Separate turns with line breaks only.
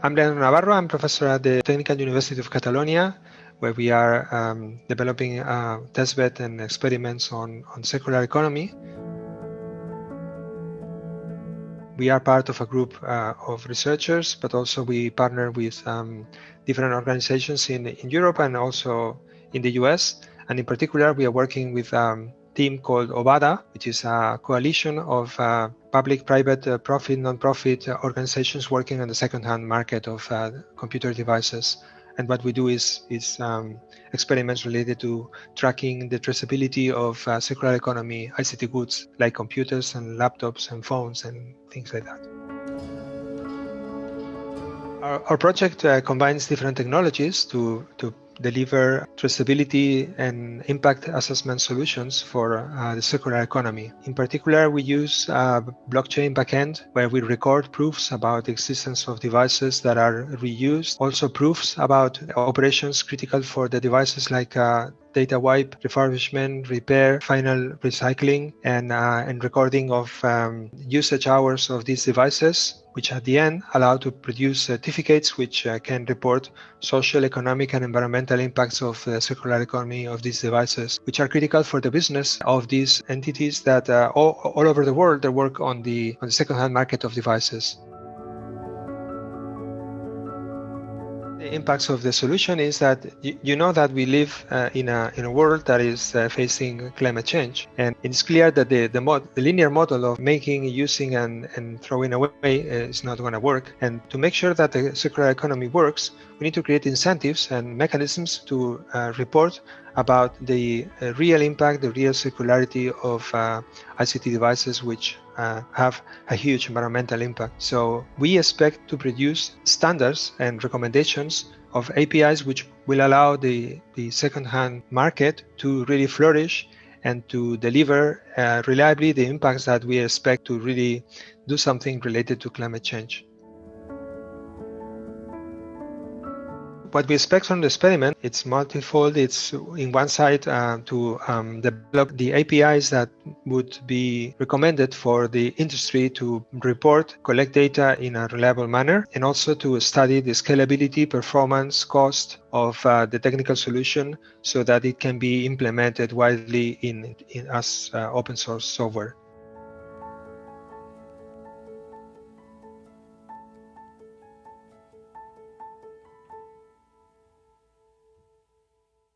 I'm Leandro Navarro. I'm professor at the Technical University of Catalonia, where we are developing testbed and experiments on circular economy. We are part of a group of researchers, but also we partner with different organizations in Europe and also in the US. And in particular, we are working with a team called OBADA, which is a coalition of public, private, profit, non-profit organizations working on the second-hand market of computer devices. And what we do is experiments related to tracking the traceability of circular economy ICT goods like computers and laptops and phones and things like that. Our project combines different technologies to deliver traceability and impact assessment solutions for the circular economy. In particular, we use a blockchain backend where we record proofs about the existence of devices that are reused, also proofs about operations critical for the devices like data wipe, refurbishment, repair, final recycling, and recording of usage hours of these devices, which at the end allow to produce certificates which can report social, economic, and environmental impacts of the circular economy of these devices, which are critical for the business of these entities that all over the world that work on the second-hand market of devices. The impacts of the solution is that you know that we live in a world that is facing climate change, and it's clear that the linear model of making, using, and throwing away is not going to work. And to make sure that the circular economy works, we need to create incentives and mechanisms to report about the real impact, the real circularity of ICT devices, which have a huge environmental impact. So we expect to produce standards and recommendations of APIs which will allow the second-hand market to really flourish and to deliver reliably the impacts that we expect to really do something related to climate change. What we expect from the experiment, it's multifold. It's in one side to develop the APIs that would be recommended for the industry to report, collect data in a reliable manner, and also to study the scalability, performance, cost of the technical solution so that it can be implemented widely in as open source software.